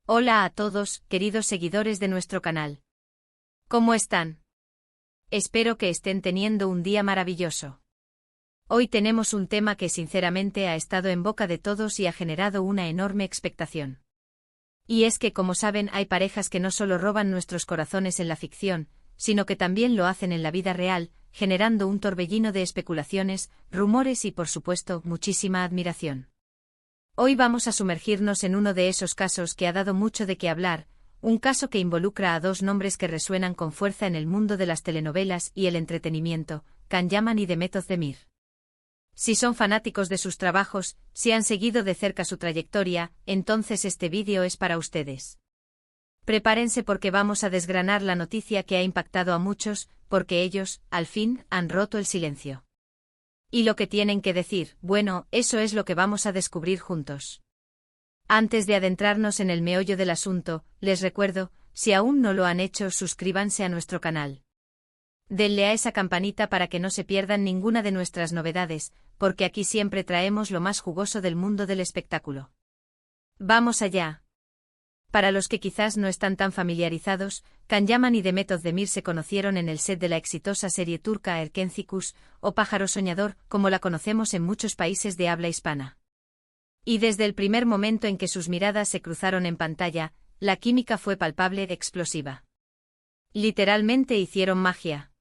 Hola a todos, queridos seguidores de nuestro canal. ¿Cómo están? Espero que estén teniendo un día maravilloso. Hoy tenemos un tema que sinceramente ha estado en boca de todos y ha generado una enorme expectación. Y es que, como saben, hay parejas que no solo roban nuestros corazones en la ficción, sino que también lo hacen en la vida real, generando un torbellino de especulaciones, rumores y, por supuesto, muchísima admiración. Hoy vamos a sumergirnos en uno de esos casos que ha dado mucho de qué hablar, un caso que involucra a dos nombres que resuenan con fuerza en el mundo de las telenovelas y el entretenimiento, Can Yaman y Demet Özdemir. Si son fanáticos de sus trabajos, si han seguido de cerca su trayectoria, entonces este vídeo es para ustedes. Prepárense porque vamos a desgranar la noticia que ha impactado a muchos, porque ellos, al fin, han roto el silencio. Y lo que tienen que decir, bueno, eso es lo que vamos a descubrir juntos. Antes de adentrarnos en el meollo del asunto, les recuerdo, si aún no lo han hecho, suscríbanse a nuestro canal. Denle a esa campanita para que no se pierdan ninguna de nuestras novedades, porque aquí siempre traemos lo más jugoso del mundo del espectáculo. ¡Vamos allá! Para los que quizás no están tan familiarizados, Can Yaman y Demet Özdemir se conocieron en el set de la exitosa serie turca Erkencikus, o Pájaro Soñador, como la conocemos en muchos países de habla hispana. Y desde el primer momento en que sus miradas se cruzaron en pantalla, la química fue palpable e explosiva. Literalmente hicieron magia.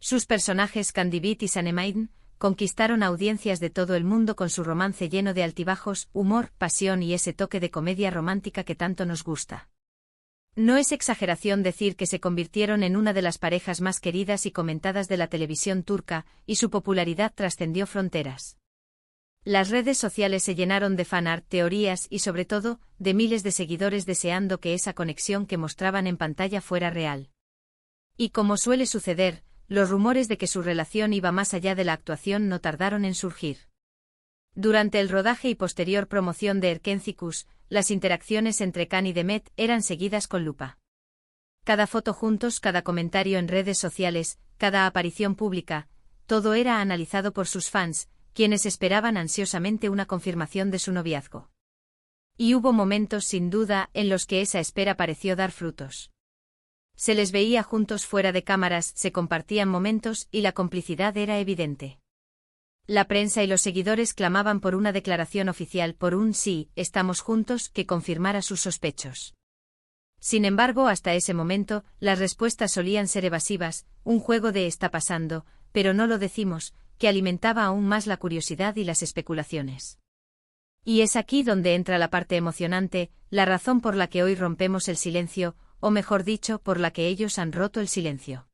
Sus personajes Candibit y Sanemaiden conquistaron audiencias de todo el mundo con su romance lleno de altibajos, humor, pasión y ese toque de comedia romántica que tanto nos gusta. No es exageración decir que se convirtieron en una de las parejas más queridas y comentadas de la televisión turca, y su popularidad trascendió fronteras. Las redes sociales se llenaron de fanart, teorías y sobre todo, de miles de seguidores deseando que esa conexión que mostraban en pantalla fuera real. Y como suele suceder, los rumores de que su relación iba más allá de la actuación no tardaron en surgir. Durante el rodaje y posterior promoción de Erkencikus, las interacciones entre Can y Demet eran seguidas con lupa. Cada foto juntos, cada comentario en redes sociales, cada aparición pública, todo era analizado por sus fans, quienes esperaban ansiosamente una confirmación de su noviazgo. Y hubo momentos sin duda en los que esa espera pareció dar frutos. Se les veía juntos fuera de cámaras, se compartían momentos y la complicidad era evidente. La prensa y los seguidores clamaban por una declaración oficial, por un sí, estamos juntos, que confirmara sus sospechos. Sin embargo, hasta ese momento, las respuestas solían ser evasivas, un juego de está pasando, pero no lo decimos, que alimentaba aún más la curiosidad y las especulaciones. Y es aquí donde entra la parte emocionante, la razón por la que hoy rompemos el silencio, o mejor dicho, por la que ellos han roto el silencio.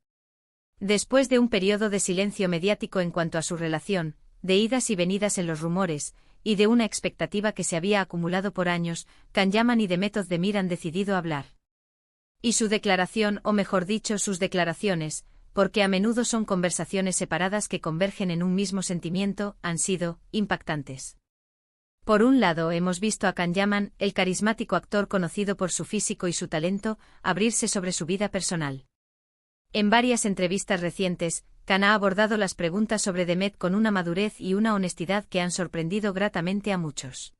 Después de un periodo de silencio mediático en cuanto a su relación, de idas y venidas en los rumores, y de una expectativa que se había acumulado por años, Can Yaman y Demet Özdemir han decidido hablar. Y su declaración, o mejor dicho, sus declaraciones, porque a menudo son conversaciones separadas que convergen en un mismo sentimiento, han sido impactantes. Por un lado, hemos visto a Can Yaman, el carismático actor conocido por su físico y su talento, abrirse sobre su vida personal. En varias entrevistas recientes, Can ha abordado las preguntas sobre Demet con una madurez y una honestidad que han sorprendido gratamente a muchos.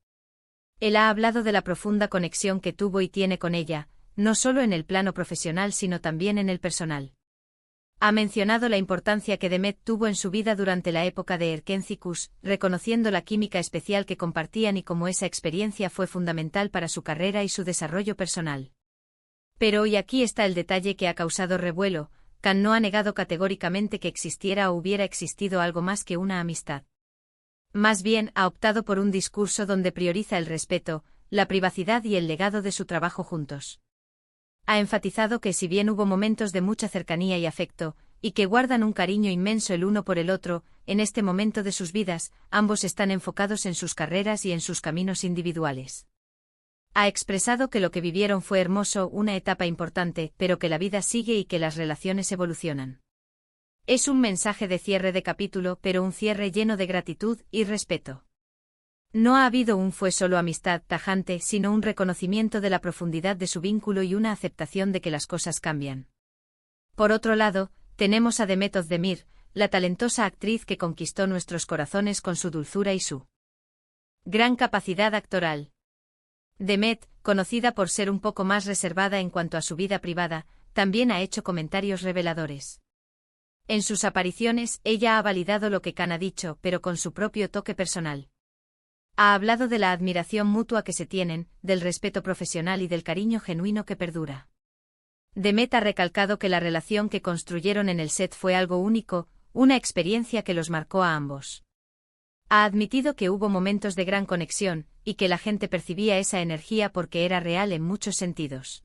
Él ha hablado de la profunda conexión que tuvo y tiene con ella, no solo en el plano profesional sino también en el personal. Ha mencionado la importancia que Demet tuvo en su vida durante la época de Erkencikus, reconociendo la química especial que compartían y cómo esa experiencia fue fundamental para su carrera y su desarrollo personal. Pero y aquí está el detalle que ha causado revuelo, Can no ha negado categóricamente que existiera o hubiera existido algo más que una amistad. Más bien ha optado por un discurso donde prioriza el respeto, la privacidad y el legado de su trabajo juntos. Ha enfatizado que si bien hubo momentos de mucha cercanía y afecto, y que guardan un cariño inmenso el uno por el otro, en este momento de sus vidas, ambos están enfocados en sus carreras y en sus caminos individuales. Ha expresado que lo que vivieron fue hermoso, una etapa importante, pero que la vida sigue y que las relaciones evolucionan. Es un mensaje de cierre de capítulo, pero un cierre lleno de gratitud y respeto. No ha habido un fue solo amistad tajante, sino un reconocimiento de la profundidad de su vínculo y una aceptación de que las cosas cambian. Por otro lado, tenemos a Demet Özdemir, la talentosa actriz que conquistó nuestros corazones con su dulzura y su gran capacidad actoral. Demet, conocida por ser un poco más reservada en cuanto a su vida privada, también ha hecho comentarios reveladores. En sus apariciones, ella ha validado lo que Khan ha dicho, pero con su propio toque personal. Ha hablado de la admiración mutua que se tienen, del respeto profesional y del cariño genuino que perdura. Demet ha recalcado que la relación que construyeron en el set fue algo único, una experiencia que los marcó a ambos. Ha admitido que hubo momentos de gran conexión, y que la gente percibía esa energía porque era real en muchos sentidos.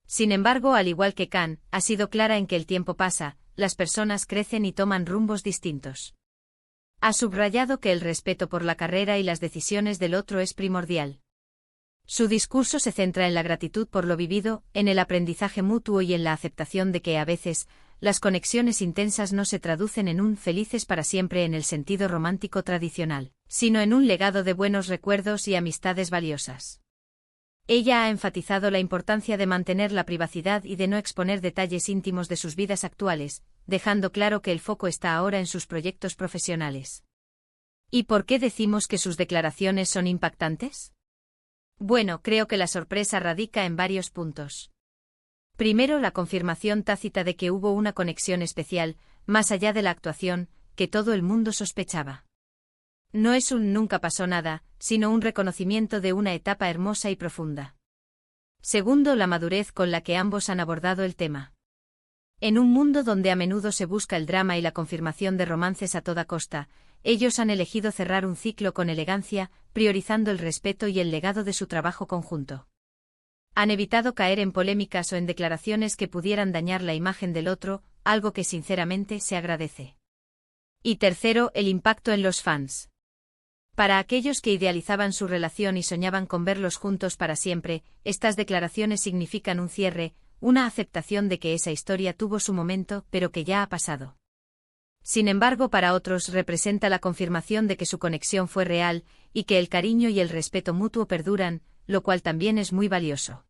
Sin embargo, al igual que Khan, ha sido clara en que el tiempo pasa, las personas crecen y toman rumbos distintos. Ha subrayado que el respeto por la carrera y las decisiones del otro es primordial. Su discurso se centra en la gratitud por lo vivido, en el aprendizaje mutuo y en la aceptación de que a veces, las conexiones intensas no se traducen en un felices para siempre en el sentido romántico tradicional, sino en un legado de buenos recuerdos y amistades valiosas. Ella ha enfatizado la importancia de mantener la privacidad y de no exponer detalles íntimos de sus vidas actuales, dejando claro que el foco está ahora en sus proyectos profesionales. ¿Y por qué decimos que sus declaraciones son impactantes? Bueno, creo que la sorpresa radica en varios puntos. Primero, la confirmación tácita de que hubo una conexión especial, más allá de la actuación, que todo el mundo sospechaba. No es un nunca pasó nada, sino un reconocimiento de una etapa hermosa y profunda. Segundo, la madurez con la que ambos han abordado el tema. En un mundo donde a menudo se busca el drama y la confirmación de romances a toda costa, ellos han elegido cerrar un ciclo con elegancia, priorizando el respeto y el legado de su trabajo conjunto. Han evitado caer en polémicas o en declaraciones que pudieran dañar la imagen del otro, algo que sinceramente se agradece. Y tercero, el impacto en los fans. Para aquellos que idealizaban su relación y soñaban con verlos juntos para siempre, estas declaraciones significan un cierre, una aceptación de que esa historia tuvo su momento, pero que ya ha pasado. Sin embargo, para otros representa la confirmación de que su conexión fue real, y que el cariño y el respeto mutuo perduran, lo cual también es muy valioso.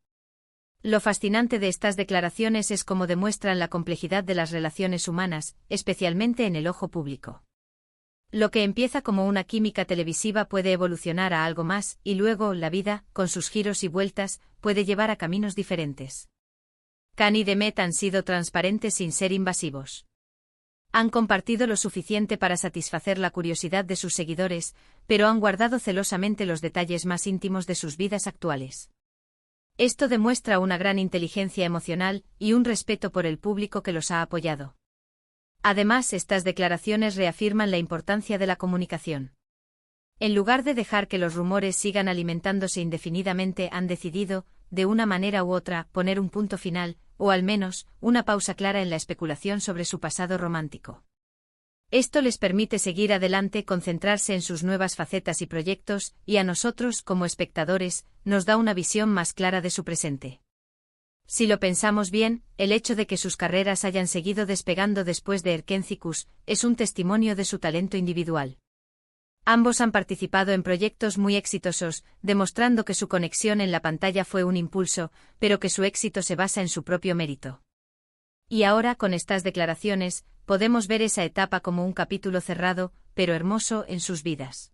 Lo fascinante de estas declaraciones es cómo demuestran la complejidad de las relaciones humanas, especialmente en el ojo público. Lo que empieza como una química televisiva puede evolucionar a algo más, y luego, la vida, con sus giros y vueltas, puede llevar a caminos diferentes. Khan y Demet han sido transparentes sin ser invasivos. Han compartido lo suficiente para satisfacer la curiosidad de sus seguidores, pero han guardado celosamente los detalles más íntimos de sus vidas actuales. Esto demuestra una gran inteligencia emocional y un respeto por el público que los ha apoyado. Además, estas declaraciones reafirman la importancia de la comunicación. En lugar de dejar que los rumores sigan alimentándose indefinidamente, han decidido, de una manera u otra, poner un punto final, o al menos, una pausa clara en la especulación sobre su pasado romántico. Esto les permite seguir adelante, concentrarse en sus nuevas facetas y proyectos, y a nosotros, como espectadores, nos da una visión más clara de su presente. Si lo pensamos bien, el hecho de que sus carreras hayan seguido despegando después de Erkencikus es un testimonio de su talento individual. Ambos han participado en proyectos muy exitosos, demostrando que su conexión en la pantalla fue un impulso, pero que su éxito se basa en su propio mérito. Y ahora, con estas declaraciones, podemos ver esa etapa como un capítulo cerrado, pero hermoso, en sus vidas.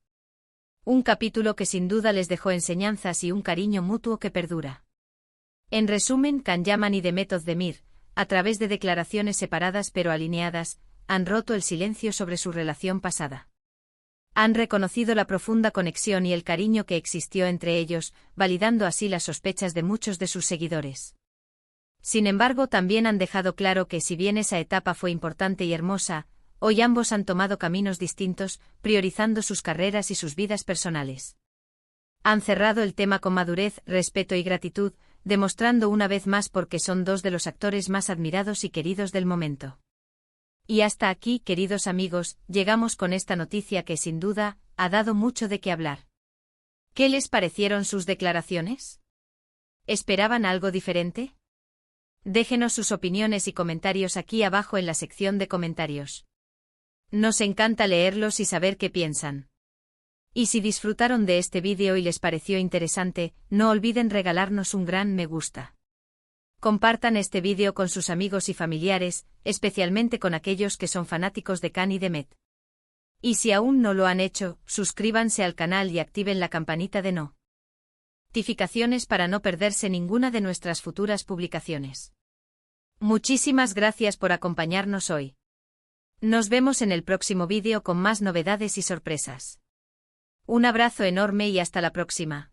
Un capítulo que sin duda les dejó enseñanzas y un cariño mutuo que perdura. En resumen, Khan Yaman y Demet Özdemir, a través de declaraciones separadas pero alineadas, han roto el silencio sobre su relación pasada. Han reconocido la profunda conexión y el cariño que existió entre ellos, validando así las sospechas de muchos de sus seguidores. Sin embargo, también han dejado claro que si bien esa etapa fue importante y hermosa, hoy ambos han tomado caminos distintos, priorizando sus carreras y sus vidas personales. Han cerrado el tema con madurez, respeto y gratitud, demostrando una vez más por qué son dos de los actores más admirados y queridos del momento. Y hasta aquí, queridos amigos, llegamos con esta noticia que sin duda ha dado mucho de qué hablar. ¿Qué les parecieron sus declaraciones? ¿Esperaban algo diferente? Déjenos sus opiniones y comentarios aquí abajo en la sección de comentarios. Nos encanta leerlos y saber qué piensan. Y si disfrutaron de este vídeo y les pareció interesante, no olviden regalarnos un gran me gusta. Compartan este vídeo con sus amigos y familiares, especialmente con aquellos que son fanáticos de Khan y Demet. Y si aún no lo han hecho, suscríbanse al canal y activen la campanita de notificaciones para no perderse ninguna de nuestras futuras publicaciones. Muchísimas gracias por acompañarnos hoy. Nos vemos en el próximo vídeo con más novedades y sorpresas. Un abrazo enorme y hasta la próxima.